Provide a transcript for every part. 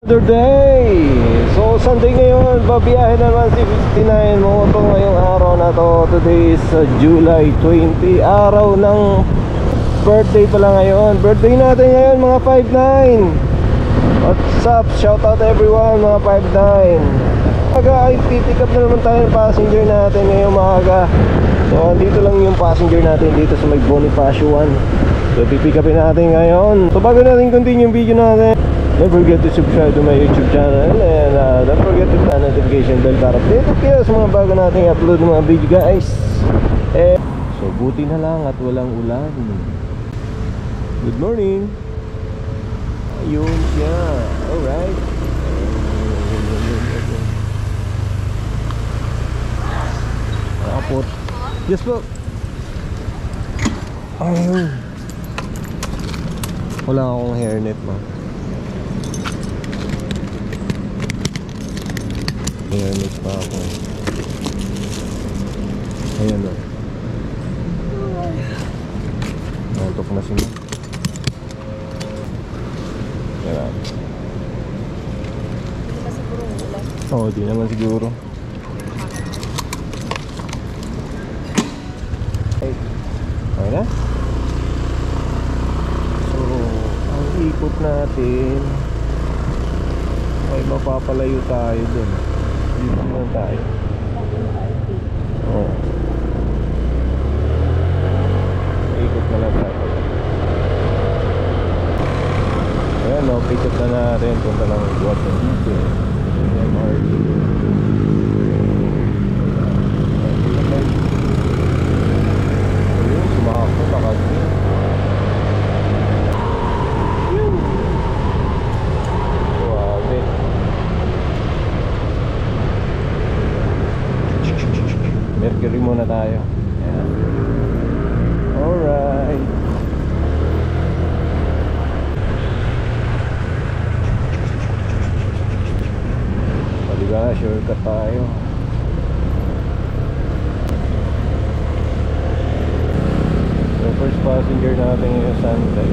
Another day! So Sunday ngayon, babiyahe naman si 59 mo ito ngayong araw na to. Today is July 20, araw ng birthday pala ngayon. Birthday natin ngayon mga 59. What's up? Shout out everyone mga 59. Maga ay pipick up na naman tayo ng passenger natin ngayong maaga. So dito lang yung passenger natin dito sa may Bonifacio 1. So pipick upin natin ngayon. So bago natin continue yung video natin, don't forget to subscribe to my YouTube channel and don't forget to hit the notification bell para updated kayo sa mga bago nating upload ng mga video guys. So buti na lang at walang ulan. Good morning. Ayun siya. Alright. Apot. Yes po. Ayun. Wala akong hairnet mo. Hairnet pa ako. Ayan o. Nantok na siya. Ayan. Hindi na siguro ulan. Oo, di naman siguro. Okay na? So, ang ikot natin ay mapapalayo tayo dun. Dito naman tayo. Oo. Ikot na lang tayo. Ayan o, pick up na natin. Punta lang ang buwan ng dito. MRT. Ayun, sumakap ko. Nakagin. Suwabe. Mercury muna tayo. Ayan. Alright. Paliga, shortcut tayo. So first passenger natin yung Sunday.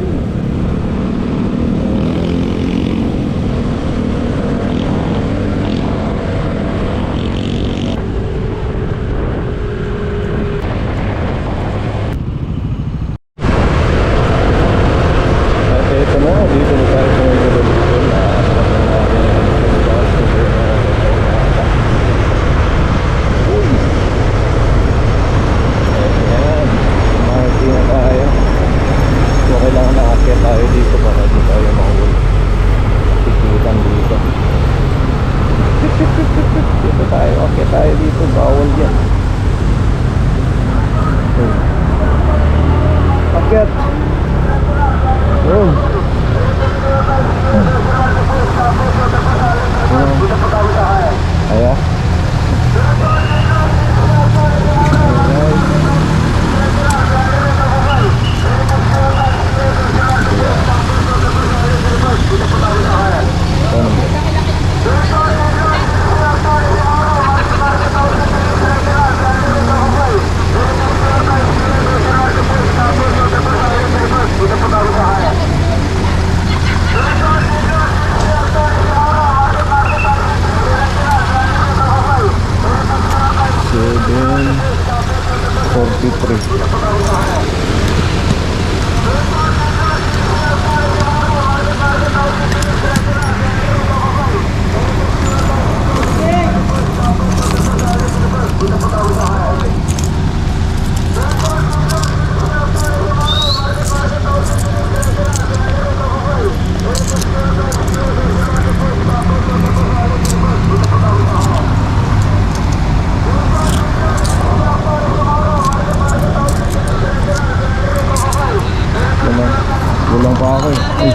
Kulang pa ako eh. Ay.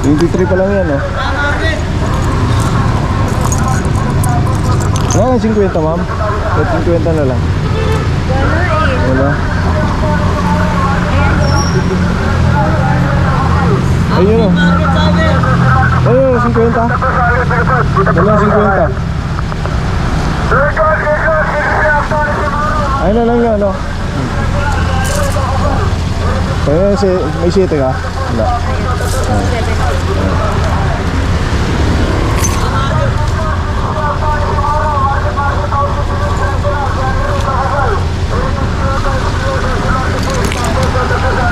$23 pa lang yan oh. Wala lang 50 ma'am. 50 na lang. Wala. Ayun o. Ayun, 50. Wala 50. Ayun na lang yan, no? May city ka? Wala.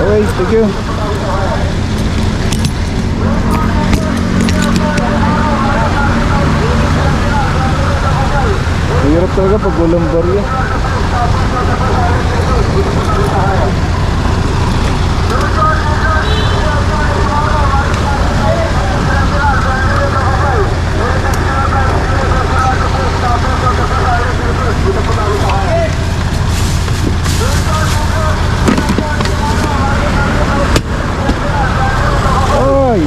Okay, thank you. Hirap talaga pag walang barya. Ay!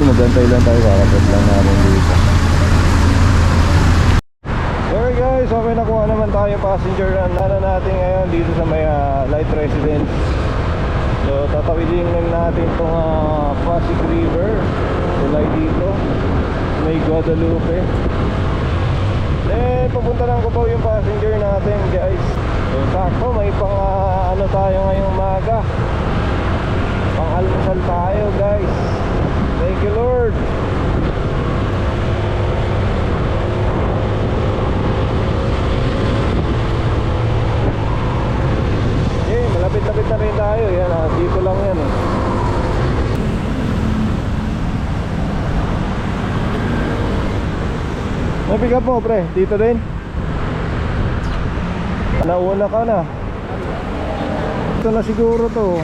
Magantay lang tayo, kakapit lang namin dito. Okay guys, okay, nakuha naman tayo passenger na natin ngayon dito sa may Light Residence. So tatawidin lang natin itong Pasig River, tulay dito, may Guadalupe. Then papunta lang ko po yung passenger natin guys. So sakto, may pang ano tayo ngayong umaga, pang almusal tayo guys. Thank you Lord. Okay, malapit-lapit na rin tayo. Yan dito lang yan eh. Napick up mo pre, dito din. Nauna ka na. Ito na siguro to.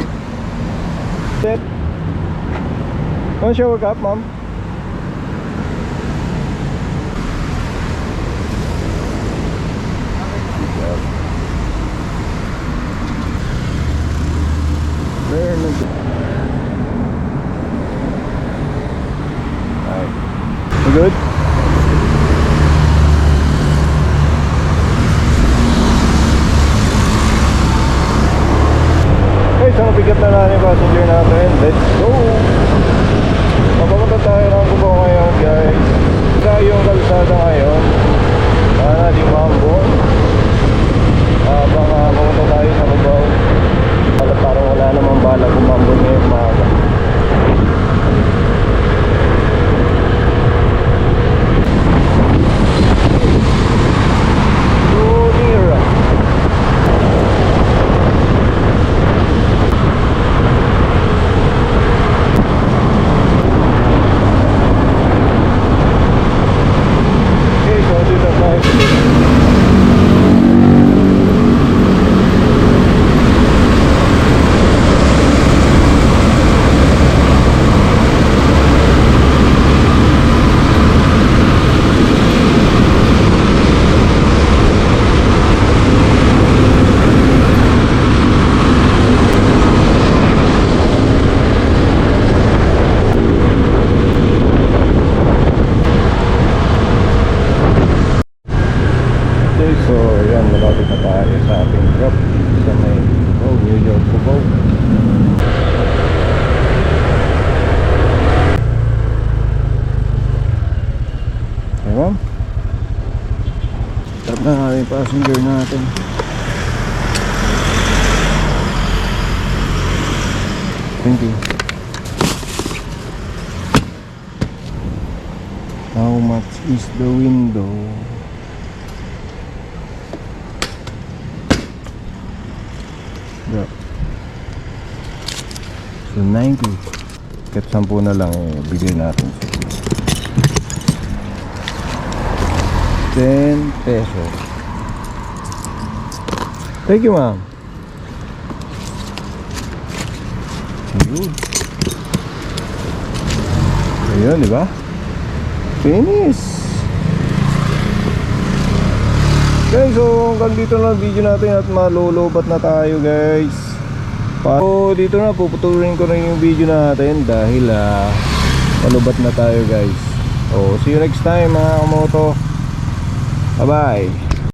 Set. Ano siya work up, ma'am? There, no. Alright. You good? Okay, so napick up na natin yung passenger natin. Let's go! Mapapunta tayo ng Cubao ngayon guys. Sa yung kalsada ngayon, sana di maambon. Habang mapunta tayo sa Cubao, parang wala namang bala kumambon ngayong umaga. So yan, malapit na tayo sa ating drop sa may New York Cubao. Okay ma'am, start na natin yung passenger natin. Thank you. How much is the window? So 90. Kahit 10 na lang bigay natin. 10 pesos. Thank you ma'am. Ayun. Ayun, diba? Finish. Okay, so hanggang dito na video natin at malulubat na tayo guys. So dito na puputulin ko rin yung video natin dahil malubat na tayo guys. So see you next time mga kamoto. Bye bye.